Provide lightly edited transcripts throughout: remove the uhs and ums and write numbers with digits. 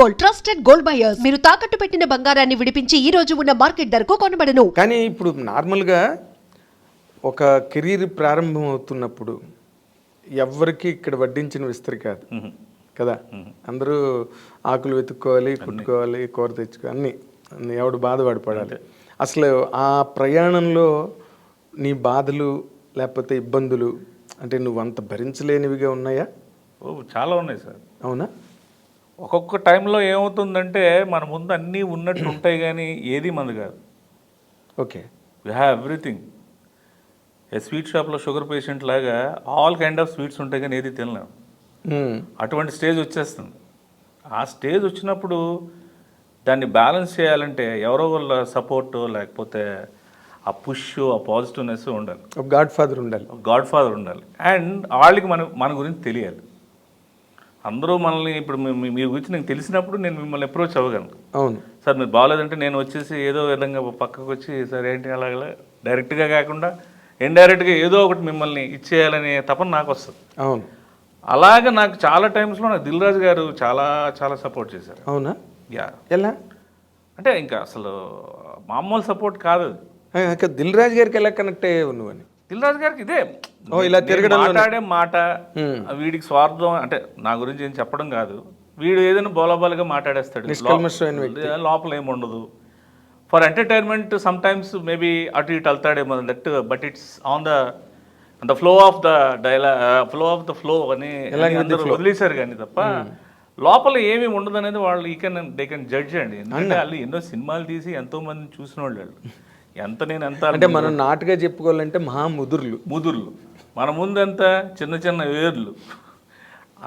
Gold, trusted gold buyers. మీరు తాకట్టు పెట్టిన బంగారాన్ని విడిపించి ఈ రోజు ఉన్న మార్కెట్ ధరకు కొనబడను. కానీ ఇప్పుడు నార్మల్గా ఒక కెరీర్ ప్రారంభం అవుతున్నప్పుడు ఎవరికి ఇక్కడ వడ్డించిన విస్తరి కాదు కదా. అందరూ ఆకులు వెతుక్కోవాలి, కుట్టుకోవాలి, కూర తెచ్చుకోవాలి, అన్ని ఎవడు బాధపడి పడాలి. అసలు ఆ ప్రయాణంలో నీ బాధలు లేకపోతే ఇబ్బందులు అంటే నువ్వు అంత భరించలేనివిగా ఉన్నాయా? చాలా ఉన్నాయి సార్. అవునా? ఒక్కొక్క టైంలో ఏమవుతుందంటే మన ముందు అన్నీ ఉన్నట్టు ఉంటాయి కానీ ఏది మంది కాదు. Okay, we have everything. A sweet షాప్లో షుగర్ పేషెంట్ లాగా ఆల్ కైండ్ ఆఫ్ స్వీట్స్ ఉంటాయి కానీ ఏది తినలేము. అటువంటి స్టేజ్ వచ్చేస్తుంది. ఆ స్టేజ్ వచ్చినప్పుడు దాన్ని బ్యాలెన్స్ చేయాలంటే ఎవరో వాళ్ళ సపోర్ట్ లేకపోతే ఆ పుష్, ఆ పాజిటివ్నెస్ ఉండాలి. ఒక గాడ్ ఫాదర్ ఉండాలి. అండ్ వాళ్ళకి మన గురించి తెలియాలి. అందరూ మనల్ని ఇప్పుడు మీ గురించి నాకు తెలిసినప్పుడు నేను మిమ్మల్ని అప్రోచ్ అవ్వగలను. అవును సార్ మీరు బాగాలేదంటే నేను వచ్చేసి ఏదో విధంగా పక్కకు వచ్చి సార్ ఏంటి అలాగే డైరెక్ట్గా కాకుండా ఇండైరెక్ట్గా ఏదో ఒకటి మిమ్మల్ని ఇచ్చేయాలనే తపన నాకు వస్తుంది. అవును, అలాగే నాకు చాలా టైమ్స్లో నాకు దిల్ రాజు గారు చాలా చాలా సపోర్ట్ చేశారు. అవునా? యా. ఎలా అంటే ఇంకా అసలు మామూలు సపోర్ట్ కాదు. దిల్ రాజు గారికి ఎలా కనెక్ట్ అయ్యావు నువ్వు? దిల్ రాజు గారికి ఇదే ఇలా తిరగడం, మాట్లాడే మాట, వీడికి స్వార్థం అంటే నా గురించి ఏం చెప్పడం కాదు. వీడు ఏదైనా బోలబాలుగా మాట్లాడేస్తాడు, లోపల ఏమి ఉండదు. For entertainment some times maybe అటు ఇటు వెళ్తాడేమో that, but it's on the flow of the flow అని అందరూ వదిలేశారు కానీ తప్ప లోపల ఏమి ఉండదు అనేది వాళ్ళు దే కెన్ జడ్జ్ అండి. ఎందుకంటే వాళ్ళు ఎన్నో సినిమాలు తీసి ఎంతో మంది చూసిన వాళ్ళు ఎంత అంటే మనం నాటుగా చెప్పుకోవాలంటే మహా ముదుర్లు మన ముందంతా చిన్న చిన్న వేర్లు.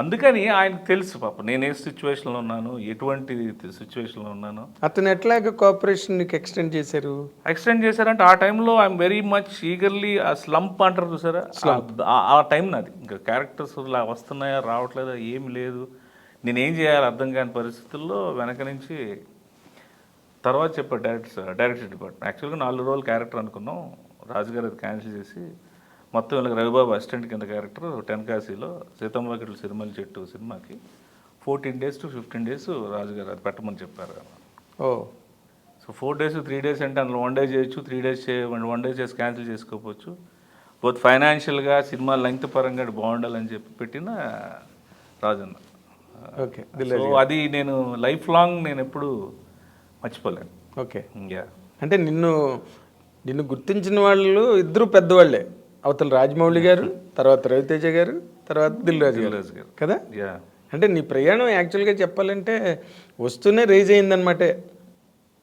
అందుకని ఆయనకు తెలుసు పాప నేను ఏ సిచ్యువేషన్లో ఉన్నాను, ఎటువంటి సిచ్యువేషన్లో ఉన్నాను. అతను ఎట్లాగ కోఆపరేషన్ నీకు ఎక్స్టెండ్ చేశారంటే ఆ టైంలో ఐఎమ్ వెరీ మచ్ ఈగర్లీ ఆ స్లంప్ అంటారు చూసారా, ఆ టైం నాది. ఇంకా క్యారెక్టర్స్ వస్తున్నాయా రావట్లేదా ఏమి లేదు, నేనేం చేయాలి అర్థం కాని పరిస్థితుల్లో వెనక నుంచి తర్వాత చెప్పాడు డైరెక్షన్ డిపార్ట్మెంట్. యాక్చువల్గా 4 రోజులు క్యారెక్టర్ అనుకున్నాం, రాజుగారు అది క్యాన్సిల్ చేసి మొత్తం వీళ్ళకి రవిబాబు అసిస్టెంట్ కింద క్యారెక్టర్ టెన్కాశీలో సీతమ్మవాకిట్లు సిరిమల్లి చెట్టు సినిమాకి 14 days to 15 days రాజుగారు అది పెట్టమని చెప్పారు. సో 4 days 3 days అంటే అందులో 1 day చేయొచ్చు, 3 days 1 day చేసి క్యాన్సిల్ చేసుకోవచ్చు. బోత్ ఫైనాన్షియల్గా సినిమా లెంగ్త్ పరంగా బాగుండాలని చెప్పి పెట్టిన రాజన్న. ఓకే, సో అది నేను లైఫ్ లాంగ్ నేను ఎప్పుడు మర్చిపోలేను. Okay, yeah. అంటే నిన్ను గుర్తించిన వాళ్ళు ఇద్దరు పెద్దవాళ్ళే, అవతల రాజమౌళి గారు, తర్వాత రవితేజ గారు, తర్వాత దిల్ రాజు గారు కదా. యా. అంటే నీ ప్రయాణం యాక్చువల్గా చెప్పాలంటే వస్తూనే రేజ్ అయిందనమాట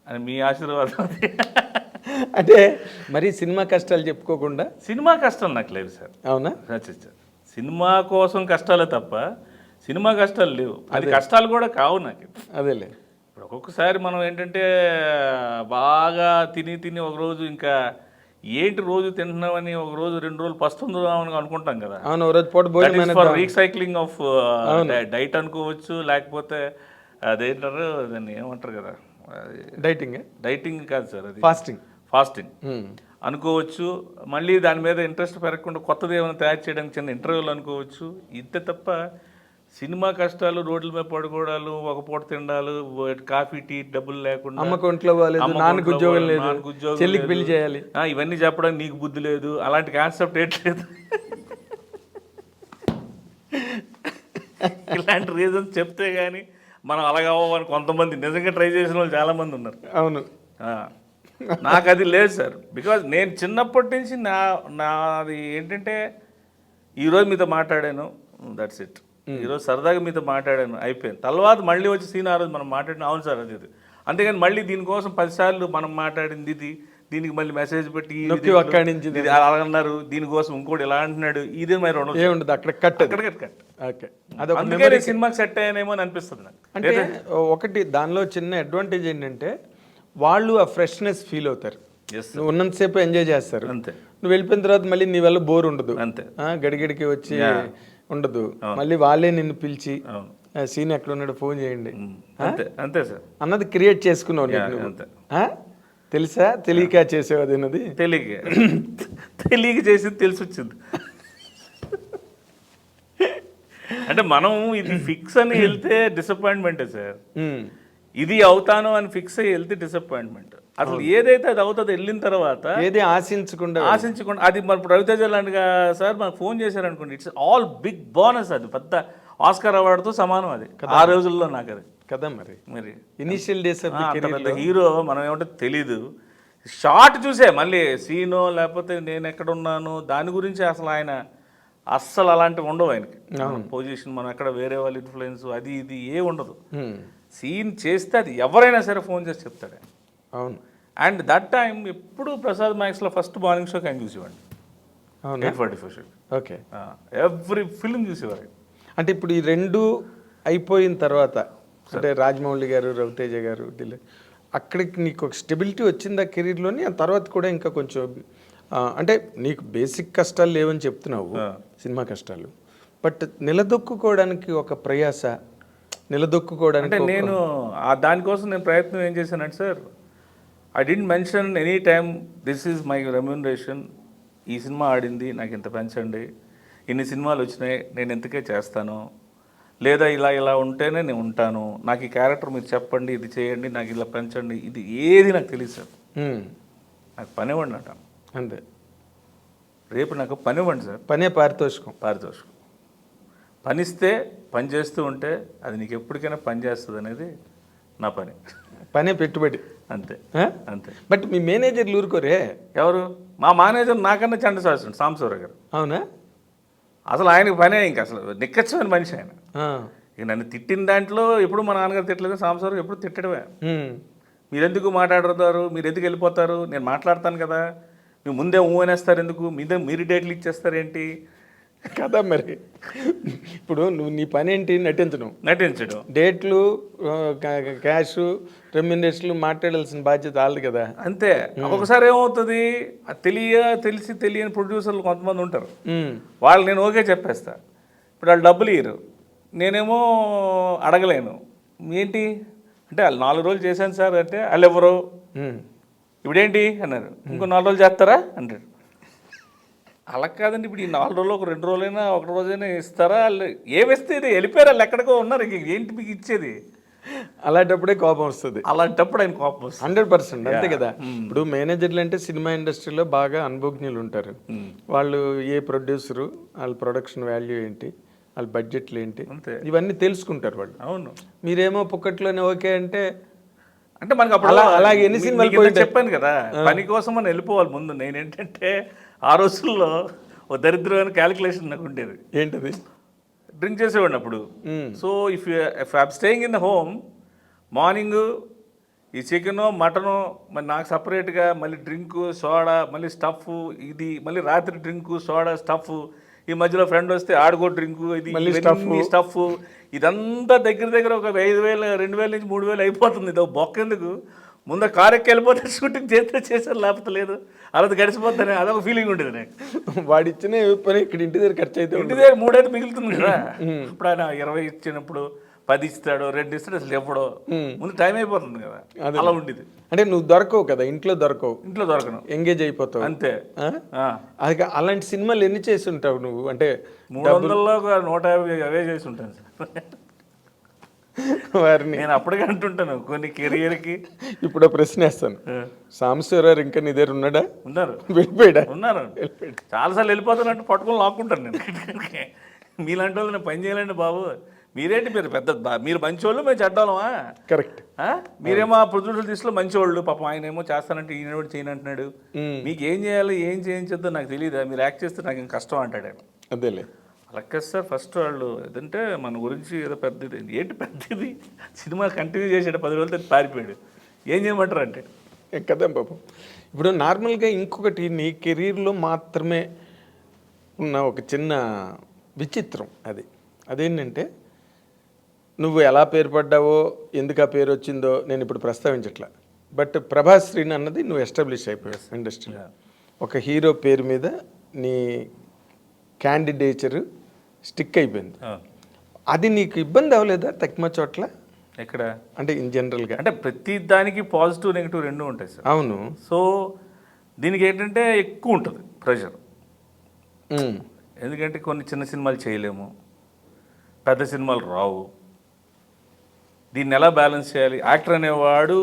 అని మీ ఆశీర్వాదం. అంటే మరి సినిమా కష్టాలు చెప్పుకోకుండా. సినిమా కష్టం నాకు లేదు సార్. అవునా? సినిమా కోసం కష్టాలే తప్ప సినిమా కష్టాలు లేవు. అది కష్టాలు కూడా కావు నాకు. అదేలే, ఇప్పుడు ఒక్కొక్కసారి మనం ఏంటంటే బాగా తిని ఒకరోజు ఇంకా ఏంటి రోజు తింటున్నామని ఒక రోజు 2 రోజులు పస్తుందామని అనుకుంటాం కదా. అవును, రోజు పూట రీసైక్లింగ్ ఆఫ్ డైట్ అనుకోవచ్చు, లేకపోతే అదేంటారు దాన్ని ఏమంటారు కదా, డైటింగ్ కాదు సార్, అది ఫాస్టింగ్ అనుకోవచ్చు. మళ్ళీ దాని మీద ఇంట్రెస్ట్ పెరగకుండా కొత్తది ఏమైనా తయారు చేయడానికి చిన్న ఇంటర్వ్యూలు అనుకోవచ్చు. ఇంతే తప్ప సినిమా కష్టాలు, రోడ్ల మీద పడుకోవడాలు, ఒక పూట తిండాలు, కాఫీ టీ డబ్బులు లేకుండా, అమ్మకు ఒంట్లో బాగాలేదు, నాన్నకు ఉద్యోగం లేదు, చెల్లికి పెళ్లి చేయాలి, ఇవన్నీ చెప్పడానికి నీకు బుద్ధి లేదు, అలాంటి కాన్సెప్ట్ ఏంట్లేదు. ఇలాంటి రీజన్స్ చెప్తే కానీ మనం అలాగ అవ్వని కొంతమంది నిజంగా ట్రై చేసిన వాళ్ళు చాలామంది ఉన్నారు. అవును, నాకు అది లేదు సార్. బికాజ్ నేను చిన్నప్పటి నుంచి నాది ఏంటంటే ఈరోజు మీతో మాట్లాడాను, దట్స్ ఇట్. ఈరోజు సరదాగా మీతో మాట్లాడాను, అయిపోయింది. తర్వాత మళ్ళీ వచ్చి సీన్ ఆ రోజు మనం మాట్లాడిన అవును సార్ అది అంతేగాని మళ్ళీ దీనికోసం 10 సార్లు మనం మాట్లాడింది దీనికి మళ్ళీ మెసేజ్ పెట్టి అలా అన్నారు, దీనికోసం ఇంకోటి ఎలా అంటున్నాడు, ఇదే మరి ఉండదు అక్కడ కట్. అందుకే సినిమాకి సెట్ అయ్యానేమో అని అనిపిస్తుంది నాకు. అంటే ఒకటి దానిలో చిన్న అడ్వాంటేజ్ ఏంటంటే వాళ్ళు ఆ ఫ్రెష్నెస్ ఫీల్ అవుతారు, నువ్వు ఉన్నంతసేపు ఎంజాయ్ చేస్తారు. అంతే. నువ్వు వెళ్ళిపోయిన తర్వాత మళ్ళీ నీ వల్ల బోర్ ఉండదు, అంతే, గడిగడికి వచ్చి ఉండదు. మళ్ళీ వాళ్ళే నిన్ను పిలిచి సీన్ ఎక్కడ ఉన్నాడు ఫోన్ చేయండి అంతే సార్ అన్నది క్రియేట్ చేసుకున్నావు. తెలుసా తెలియక చేసేవు అది అన్నది తెలియక చేసింది తెలిసి వచ్చింది. అంటే మనం ఇది ఫిక్స్ అని వెళ్తే డిసప్పాయింట్మెంటే సార్. ఉమ్, ఇది అవుతాను అని ఫిక్స్ అయ్యి వెళ్తే డిసప్పాయింట్మెంట్. అసలు ఏదైతే అది అవుతుందో వెళ్ళిన తర్వాత ఏది ఆశించకుండా ఆశించకుండా అది మన రవితేజ లాంటిగా సార్ మనకు ఫోన్ చేశారు అనుకోండి, ఇట్స్ ఆల్ బిగ్ బోనస్. అది పెద్ద ఆస్కార్ అవార్డుతో సమానం అది ఆ రోజుల్లో నాకు అది కదా మరి మరి ఇనిషియల్ డేస్ ఆఫ్ అంత పెద్ద హీరో మనం ఏమంటే తెలీదు. షార్ట్ చూసే మళ్ళీ సీనో లేకపోతే నేను ఎక్కడ ఉన్నాను దాని గురించి అసలు ఆయన అస్సలు అలాంటివి ఉండవు ఆయనకి. పొజిషన్ మనం ఎక్కడ వేరే వాళ్ళ ఇన్ఫ్లుయెన్స్ అది ఇది ఏ ఉండదు. సీన్ చేస్తే అది ఎవరైనా సరే ఫోన్ చేసి చెప్తాడు. అవును. అండ్ దట్ టైం ఎప్పుడు ప్రసాద్ మ్యాక్స్లో ఫస్ట్ మార్నింగ్ షోకి ఆయన చూసేవాడిని. అవును. 8:44 షో. ఓకే. ఎవ్రీ ఫిల్మ్ చూసేవారు. అంటే ఇప్పుడు ఈ రెండు అయిపోయిన తర్వాత అంటే రాజమౌళి గారు రవితేజ గారు అక్కడికి నీకు ఒక స్టెబిలిటీ వచ్చిందా కెరీర్లోని? ఆ తర్వాత కూడా ఇంకా కొంచెం అంటే నీకు బేసిక్ కష్టాలు లేవని చెప్తున్నావు, సినిమా కష్టాలు, బట్ నిలదొక్కుకోవడానికి ఒక ప్రయాస, నిలదొక్కుకోవడానికి అంటే నేను దానికోసం నేను ప్రయత్నం ఏం చేశానంటే sir, I didn't mention any time this is my remuneration. ఈ సినిమా ఆడింది నాకు ఇంత పెంచండి, ఇన్ని సినిమాలు వచ్చినాయి నేను ఇంతకే చేస్తాను, లేదా ఇలా ఉంటేనే నేను ఉంటాను, నాకు ఈ క్యారెక్టర్ మీరు చెప్పండి, ఇది చేయండి, నాకు ఇలా పెంచండి, ఇది ఏది నాకు తెలియదు సార్. నాకు పని ఇవ్వండి అంటాను అంతే. రేపు నాకు పని ఇవ్వండి సార్. పనే పారితోషికం. పనిస్తే పని చేస్తూ ఉంటే అది నీకు ఎప్పటికైనా పని చేస్తుంది అనేది నా పని. పనే పెట్టుబడి. అంతే అంతే. బట్ మీ మేనేజర్లు ఊరుకోరే? ఎవరు? మా మేనేజర్ నాకన్నా చండ శాస్త్రం సాంబశివరావు గారు. అవునా? అసలు ఆయనకు పనే ఇంకా అసలు నిక్కచ్చమైన మనిషి ఆయన. ఇక నన్ను తిట్టిన దాంట్లో ఎప్పుడు మా నాన్నగారు తిట్టలేదు, సాంబశివరావు ఎప్పుడు తిట్టడమే. మీరు ఎందుకు మాట్లాడుతారు, మీరు ఎందుకు వెళ్ళిపోతారు, నేను మాట్లాడతాను కదా, మీరు ముందే ఊహనేస్తారు ఎందుకు, మీరు డేట్లు ఇచ్చేస్తారు ఏంటి కదా. మరి ఇప్పుడు నువ్వు నీ పని ఏంటి? నటించడం. డేట్లు, క్యాష్, రెమ్యునరేషన్లు మాట్లాడాల్సిన బాధ్యత వాళ్ళది కదా. అంతే. ఒక్కొక్కసారి ఏమవుతుంది, తెలిసి తెలియని ప్రొడ్యూసర్లు కొంతమంది ఉంటారు, వాళ్ళు నేను ఓకే చెప్పేస్తా, ఇప్పుడు వాళ్ళు డబ్బులు ఇయ్యరు, నేనేమో అడగలేను. ఏంటి అంటే వాళ్ళు 4 రోజులు చేశాను సార్ అంటే వాళ్ళు ఎవరు, ఇప్పుడేంటి అన్నారు, ఇంకో 4 రోజులు చేస్తారా అంటాడు. అలా కాదండి, ఇప్పుడు ఈ 4 రోజులు ఒక 2 రోజులైనా 1 రోజైనా ఇస్తారా? వాళ్ళు ఏమిస్తే ఇది వెళ్ళిపోయారు, వాళ్ళు ఎక్కడికో ఉన్నారు, ఏంటి మీకు ఇచ్చేది? అలాంటప్పుడే కోపం వస్తుంది. అలాంటప్పుడు ఆయన కోపం వస్తుంది 100%. అంతే కదా. ఇప్పుడు మేనేజర్లు అంటే సినిమా ఇండస్ట్రీలో బాగా అనుభవజ్ఞులు ఉంటారు. వాళ్ళు ఏ ప్రొడ్యూసరు, వాళ్ళ ప్రొడక్షన్ వాల్యూ ఏంటి, వాళ్ళ బడ్జెట్లు ఏంటి, ఇవన్నీ తెలుసుకుంటారు వాళ్ళు. అవును. మీరేమో పుక్కట్లోనే ఓకే అంటే మనకు అప్పుడు అలాగే ఎన్ని సినిమాలు చెప్పాను కదా, పని కోసం మనం వెళ్ళిపోవాలి ముందు. నేనేంటంటే ఆ రోజుల్లో ఓ దరిద్రమైన క్యాలిక్యులేషన్ నాకు ఉండేది. ఏంటది? డ్రింక్ చేసేవాడిని అప్పుడు. So if I'm staying in the home, morning ఈ చికెను మటను మరి నాకు సపరేట్గా, మళ్ళీ డ్రింకు సోడా, మళ్ళీ స్టఫ్, ఇది మళ్ళీ రాత్రి డ్రింకు సోడా స్టఫ్, ఈ మధ్యలో ఫ్రెండ్ వస్తే ఆడుకో డ్రింకు, ఇది స్టఫ్, ఇదంతా దగ్గర ఒక 5,000 2,000 నుంచి 3,000 అయిపోతుంది. ఇది బొక్కెందుకు, ముందు కారు ఎక్కి వెళ్ళిపోతే షూటింగ్ చేశారు, లేకపోతే లేదు, అలా గడిచిపోతానే అదొక ఫీలింగ్ ఉండేది నాకు. వాడిచ్చిన పని ఇక్కడ ఇంటి దగ్గర ఖర్చు అయితే, ఇంటి దగ్గర 3 అయితే మిగులుతుంది కదా. ఇప్పుడు ఆయన 20 ఇచ్చినప్పుడు 10 ఇస్తాడు, 2 ఇస్తాడు, అసలు ఎప్పుడో ముందు టైం అయిపోతుంది కదా, అలా ఉండేది. అంటే నువ్వు దొరకవు కదా, ఇంట్లో దొరకను, ఎంగేజ్ అయిపోతావు అంతే. అది అలాంటి సినిమాలు ఎన్ని చేసి ఉంటావు నువ్వు? అంటే 300లో 150 అవే చేసి ఉంటాను సార్ వారిని. నేను అప్పటికే అంటుంటాను కొన్ని కెరియర్కి. ఇప్పుడు ప్రశ్న వేస్తాను, సాంబశివరావు ఇంకా నీ దగ్గర ఉన్నాడా? ఉన్నారు. వెళ్ళిపోయాడా? ఉన్నారు. చాలాసార్లు వెళ్ళిపోతానంటే పట్టుకొని లాక్కుంటాను నేను. మీలాంటి వాళ్ళు నేను పని చేయాలండి బాబు, మీరేంటి మీరు మీరు మంచివాళ్ళు, మేము చెడ్డాలమా? కరెక్ట్. మీరేమో ప్రొడ్యూసర్ తీసులో మంచివాళ్ళు, పాపం ఆయన ఏమో చేస్తానంటే ఈయన కూడా చేయనంటున్నాడు, మీకు ఏం చేయాలి ఏం చేయించద్దో నాకు తెలియదా, మీరు యాక్ట్ చేస్తే నాకు ఇంకా కష్టం అంటాడు ఆయన. అదేలే. అలాగే సార్ ఫస్ట్ వాళ్ళు ఏదంటే మన గురించి ఏదో పెద్దది, ఏంటి పెద్దది, సినిమా కంటిన్యూ చేసాడు 10 రోజులతో పారిపోయాడు, ఏం చేయమంటారు అంటే కదా పాపం. ఇప్పుడు నార్మల్గా ఇంకొకటి నీ కెరీర్లో మాత్రమే ఉన్న ఒక చిన్న విచిత్రం, అదేంటంటే నువ్వు ఎలా పేరు పడ్డావో, ఎందుకు ఆ పేరు వచ్చిందో నేను ఇప్పుడు ప్రస్తావించట్లా, బట్ ప్రభాస్ శ్రీని అన్నది నువ్వు ఎస్టాబ్లిష్ అయిపోయావు ఇండస్ట్రీలో. ఒక హీరో పేరు మీద నీ క్యాండిడేచర్ స్టిక్ అయిపోయింది. అది నీకు ఇబ్బంది అవ్వలేదా తక్కువ చోట్ల? ఎక్కడ అంటే ఇన్ జనరల్గా అంటే ప్రతి దానికి పాజిటివ్ నెగిటివ్ 2 ఉంటాయి సార్. అవును. సో దీనికి ఏంటంటే ఎక్కువ ఉంటుంది ప్రెషర్, ఎందుకంటే కొన్ని చిన్న సినిమాలు చేయలేము, పెద్ద సినిమాలు రావు. దీన్ని ఎలా బ్యాలెన్స్ చేయాలి? యాక్టర్ అనేవాడు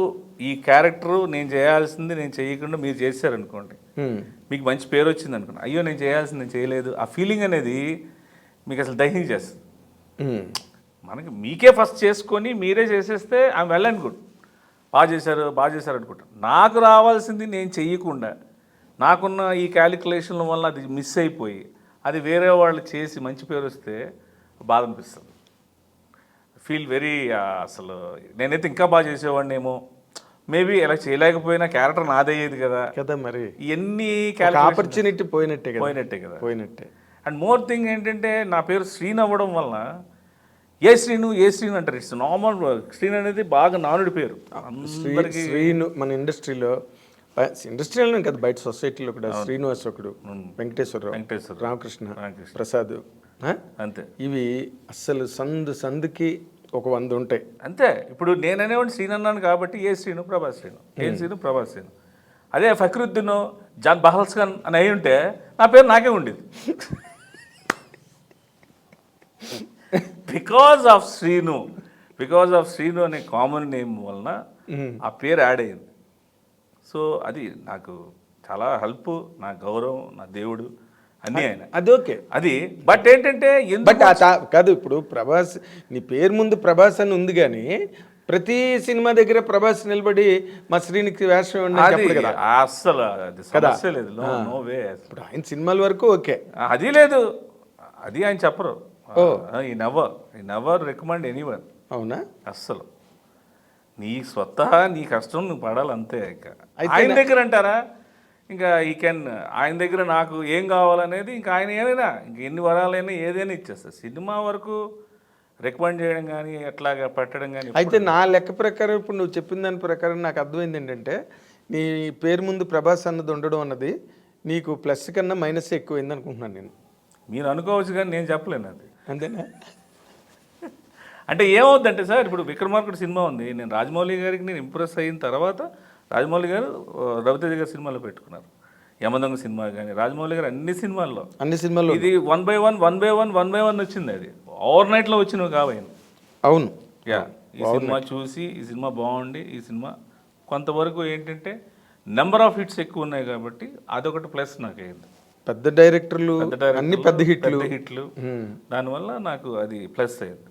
ఈ క్యారెక్టరు నేను చేయాల్సింది నేను చేయకుండా మీరు చేశారనుకోండి, మీకు మంచి పేరు వచ్చింది అనుకోండి, అయ్యో నేను చేయాల్సింది నేను చేయలేదు, ఆ ఫీలింగ్ అనేది మీకు అసలు దహించేస్తుంది. మనకి మీకే ఫస్ట్ చేసుకొని మీరే చేసేస్తే ఐఎమ్ వెల్ అండ్ గుడ్, బాగా చేశారు అనుకుంటాను. నాకు రావాల్సింది నేను చెయ్యకుండా నాకున్న ఈ క్యాలిక్యులేషన్ల వల్ల అది మిస్ అయిపోయి అది వేరే వాళ్ళు చేసి మంచి పేరు వస్తే బాధ అనిపిస్తుంది. ఫీల్ వెరీ అసలు నేనైతే ఇంకా బాగా చేసేవాడినేమో, మేబీ ఇలా చేయలేకపోయినా క్యారెక్టర్ నాదయ్యేది కదా కదా, మరి ఎన్ని ఆపర్చునిటీ పోయినట్టే కదా. పోయినట్టే. అండ్ మోర్ థింగ్ ఏంటంటే నా పేరు శ్రీను అవ్వడం వలన ఏ శ్రీను అంటారు. It's normal. శ్రీను అనేది బాగా నానుడి పేరు అందరికీ. శ్రీను మన ఇండస్ట్రీలో కదా, బయట సొసైటీలో కూడా శ్రీనివాస్ ఒకడు, వెంకటేశ్వరరావు, రామకృష్ణ, ప్రసాద్, అంతే. ఇవి అస్సలు సందుకి ఒక 100 ఉంటాయి అంతే. ఇప్పుడు నేను అనేవాడిని శ్రీను అన్నాను కాబట్టి ఏ శ్రీను, ప్రభాస్ శ్రీను. అదే ఫక్రుద్దీన్, జాన్ బహల్స్ ఖాన్ అని అయి ఉంటే నా పేరు నాకే ఉండేది. బికాజ్ ఆఫ్ శ్రీను అనే కామన్ నేమ్ వలన ఆ పేరు యాడ్ అయింది. సో అది నాకు చాలా హెల్ప్, నా గౌరవం, నా దేవుడు అన్నీ ఆయన. అది ఓకే, అది. బట్ ఏంటంటే బట్ కాదు, ఇప్పుడు ప్రభాస్ నీ పేరు ముందు ప్రభాస్ అని ఉంది కానీ ప్రతి సినిమా దగ్గర ప్రభాస్ నిలబడి మా శ్రీనికి వేషం కదా అస్సలు అది సమస్య లేదు. No way. ఇప్పుడు ఆయన సినిమాల వరకు ఓకే, అది లేదు, అది ఆయన చెప్పరు. ఈ నెవర్ రికమెండ్ ఎనీవన్. అవునా? అస్సలు నీ స్వతహా నీ కష్టం నువ్వు పడాలంతే. ఇంకా ఆయన దగ్గర అంటారా, ఇంకా ఆయన దగ్గర నాకు ఏం కావాలనేది ఇంకా ఆయన ఏదైనా ఇంక ఎన్ని వరాలైనా ఏదైనా ఇచ్చేస్తారు. సినిమా వరకు రికమెండ్ చేయడం కానీ ఎట్లాగా పెట్టడం కానీ. అయితే నా లెక్క ప్రకారం ఇప్పుడు నువ్వు చెప్పిన దాని ప్రకారం నాకు అర్థమైంది ఏంటంటే నీ పేరు ముందు ప్రభాస్ అన్నది ఉండడం అన్నది నీకు ప్లస్ కన్నా మైనస్ ఎక్కువైంది అనుకుంటున్నాను నేను. మీరు అనుకోవచ్చు కానీ నేను చెప్పలేను అది. అంతేనా? అంటే ఏమవుద్దంటే సార్, ఇప్పుడు విక్రమార్కుడు సినిమా ఉంది, నేను రాజమౌళి గారికి నేను ఇంప్రెస్ అయిన తర్వాత రాజమౌళి గారు రవితేజ గారి సినిమాలో పెట్టుకున్నారు. యమదొంగ సినిమా కానీ రాజమౌళి గారు అన్ని సినిమాల్లో ఇది 1 by 1 వచ్చింది. అది ఓవర్ నైట్లో వచ్చినవి కావాలి. అవును, ఈ సినిమా చూసి ఈ సినిమా బాగుండి ఈ సినిమా కొంతవరకు ఏంటంటే నెంబర్ ఆఫ్ హిట్స్ ఎక్కువ ఉన్నాయి కాబట్టి అదొకటి ప్లస్ నాకు అయింది. పెద్ద డైరెక్టర్లు అన్ని పెద్ద హిట్లు, దానివల్ల నాకు అది ప్లస్ అయింది.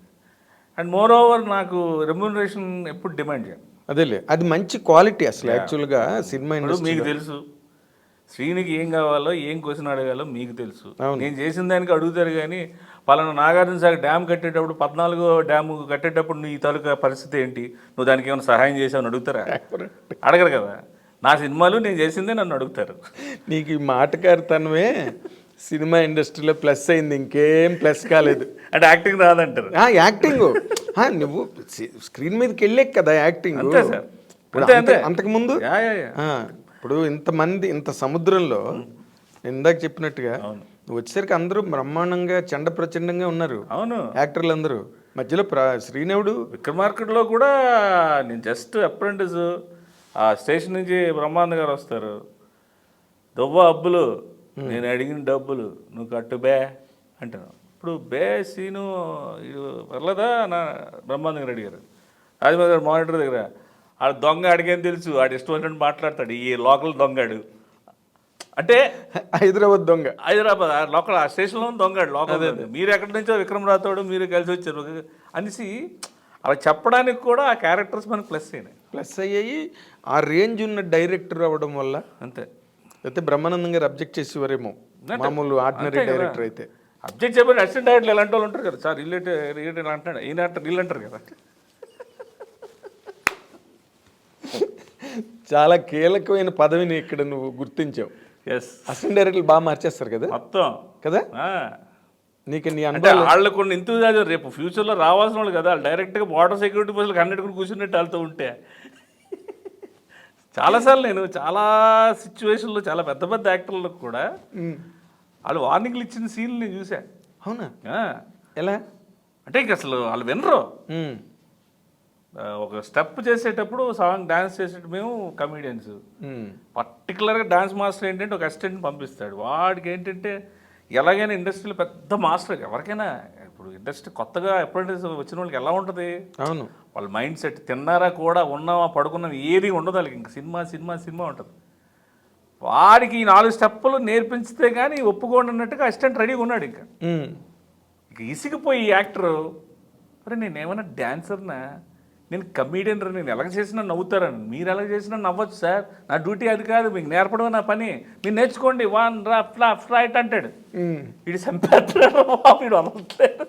అండ్ మోర్ ఓవర్ నాకు రెమ్యూనరేషన్ ఎప్పుడు డిమాండ్ చేయాలి. అదేలే, అది మంచి క్వాలిటీ అసలు యాక్చువల్గా సినిమా ఇండస్ట్రీ. మీకు తెలుసు శ్రీనికి ఏం కావాలో ఏం క్వశ్చన్ అడగాలో మీకు తెలుసు. నేను చేసిన దానికి అడుగుతారు కానీ పలానా నాగార్జున సాగర్ డ్యామ్ కట్టేటప్పుడు 14వ డ్యామ్ కట్టేటప్పుడు నీ తాలూకా పరిస్థితి ఏంటి, నువ్వు దానికి ఏమైనా సహాయం చేసావని అడుగుతారా? అడగరు కదా. నా సినిమాలు నేను చేసిందే నన్ను అడుగుతారు. నీకు ఈ మాటకారితనమే సినిమా ఇండస్ట్రీలో ప్లస్ అయింది, ఇంకేం ప్లస్ కాలేదు. అంటే యాక్టింగ్ రాదంటారు. యాక్టింగ్ నువ్వు స్క్రీన్ మీదకి వెళ్ళే కదా యాక్టింగ్. అంతే సార్, అంతకుముందు ఇప్పుడు ఇంతమంది ఇంత సముద్రంలో ఇందాక చెప్పినట్టుగా నువ్వు వచ్చేసరికి అందరూ బ్రహ్మాండంగా చండ ప్రచండంగా ఉన్నారు. అవును, యాక్టర్లు అందరూ. మధ్యలో శ్రీనవుడు విక్రమార్కుడులో కూడా నేను జస్ట్ అప్రెంటిస్, ఆ స్టేషన్ నుంచి బ్రహ్మానంద గారు వస్తారు, దొవ్వ అబ్బులు నేను అడిగిన డబ్బులు నువ్వు కట్టు బే అంటాను. ఇప్పుడు బే సీను పర్లేదా నా బ్రహ్మానంద గారు అడిగారు. రాజమౌళి గారు మానిటర్ దగ్గర ఆడు దొంగ అడిగేం తెలుసు, ఆడు ఇష్టం వచ్చినట్టు మాట్లాడతాడు, ఈ లోకల్ దొంగాడు అంటే హైదరాబాద్ దొంగ, హైదరాబాద్ లోకల్ ఆ స్టేషన్లో దొంగాడు లోకల్. మీరు ఎక్కడి నుంచో విక్రమ్ రాథోడు మీరు కలిసి వచ్చారు అనేసి అలా చెప్పడానికి కూడా ఆ క్యారెక్టర్స్ మనకు ప్లస్ అయ్యాయి. ఆ రేంజ్ ఉన్న డైరెక్టర్ అవ్వడం వల్ల అంతే. అయితే బ్రహ్మానందం గారు అబ్జెక్ట్ చేసేవారేమో మామూలు ఆర్డినరీ డైరెక్టర్ అయితే. అబ్జెక్ట్ చెప్పారు అసిస్టెంట్ డైరెక్టర్ ఎలాంటి వాళ్ళు ఉంటారు కదా సార్, రిలేటెడ్ అంటాడు ఈయన అంటారు వీళ్ళు అంటారు కదా. చాలా కీలకమైన పదవిని ఇక్కడ నువ్వు గుర్తించావు. అసిస్టెంట్ డైరెక్టర్లు బాగా మార్చేస్తారు కదా మొత్తం కదా. నీకు నీ అంటే వాళ్ళు కొన్ని ఇంతజాజం రేపు ఫ్యూచర్లో రావాల్సిన వాళ్ళు కదా, వాళ్ళు డైరెక్ట్గా బార్డర్ సెక్యూరిటీ పోస్టులకు 100 కూర్చున్నట్టు వాళ్ళతో ఉంటే. చాలాసార్లు నేను చాలా సిచ్యువేషన్లో చాలా పెద్ద పెద్ద యాక్టర్లకు కూడా వాళ్ళు వార్నింగ్లు ఇచ్చిన సీన్లు నేను చూసా. అవునా? ఎలా అంటే ఇంక అసలు వాళ్ళు వినరు. ఒక స్టెప్ చేసేటప్పుడు సాంగ్ డాన్స్ చేసేటప్పుడు మేము కమీడియన్స్ పర్టికులర్గా డాన్స్ మాస్టర్ ఏంటంటే ఒక అసిస్టెంట్ని పంపిస్తాడు. వాడికి ఏంటంటే ఎలాగైనా ఇండస్ట్రీలో పెద్ద మాస్టర్ ఎవరికైనా ఇప్పుడు ఇండస్ట్రీ కొత్తగా అప్రెంటిస్ వచ్చిన వాళ్ళకి ఎలా ఉంటుంది, అవును. వాళ్ళ మైండ్ సెట్ తిన్నారా కూడా ఉన్నామా పడుకున్నాం ఏది ఉండదు వాళ్ళకి, ఇంక సినిమా సినిమా సినిమా ఉంటుంది. వాడికి ఈ 4 స్టెప్పులు నేర్పించితే కానీ ఒప్పుకోండి అన్నట్టుగా అసిస్టెంట్ రెడీగా ఉన్నాడు. ఇంకా ఇక ఇసిగిపోయి యాక్టరు, అరే నేను ఏమైనా డ్యాన్సర్నా, నేను కమీడియన్ రా, నేను ఎలాగ చేసినా నవ్వుతారని, మీరు ఎలాగ చేసినా నవ్వచ్చు సార్, నా డ్యూటీ అది కాదు, మీకు నేర్పడం నా పని, మీరు నేర్చుకోండి, వన్ రైట్ అంటాడు. ఇది చంపేస్తున్నాడు బాబు, వీడు అనట్లేదు.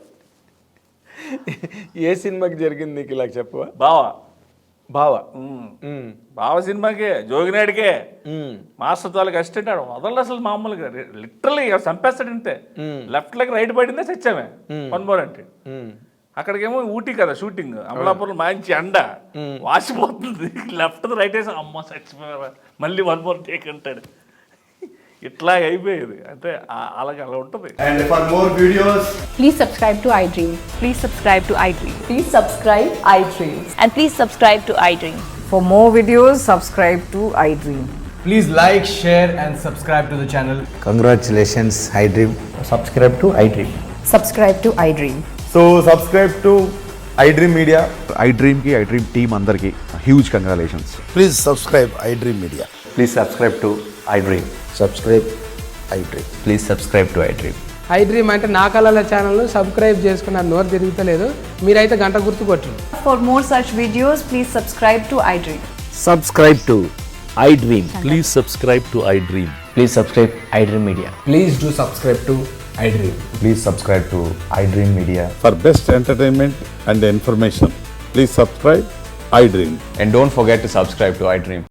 ఏ సినిమాకి జరిగింది నీకు ఇలా చెప్పవా? బావ బావ సినిమాకే, జోగినాడికే మాస్టర్ తాలూకు అసిస్టెంట్ ఆడు వదలదు అసలు, మామూలుగా లిటరల్లీ చంపేస్తాడు అంతే. లెఫ్ట్ లెగ్ రైట్ పడిందే చచ్చామే పన్మోర్ అంటే. అక్కడికేమో ఊటీ కదా షూటింగ్, అమలాపురం మంచి ఎండ వాసిపోతుంది, లెఫ్ట్ రైట్ వేసి అమ్మ చచ్చిపోయారా, మళ్ళీ 1 more టేక్ అంటాడు. ఇట్లా అయిపోయేది అంటే అలాగే అలా ఉంటుంది. And for more videos, Please subscribe to iDream. Please subscribe to iDream. Please subscribe iDream. And please subscribe to iDream. For more videos, subscribe to iDream. please like, share and subscribe to the channel. Congratulations, iDream. Subscribe to iDream. Subscribe to iDream. So subscribe to iDream Media. iDream team అందరికి huge congratulations. Please subscribe iDream Media. Please subscribe to iDream. Subscribe iDream. Please subscribe to iDream. iDream అంటే నా కళల ఛానల్ను subscribe చేసుకున్న నోరు తిరుగుతలేదు, మీరైతే గంట గుర్తు కొట్టండి. For more such videos, please subscribe to iDream. Subscribe to iDream. Please subscribe to iDream. Please subscribe iDream Media. Please do subscribe to iDream. Please subscribe to iDream Media. For best entertainment and information, please subscribe iDream. And don't forget to subscribe to iDream.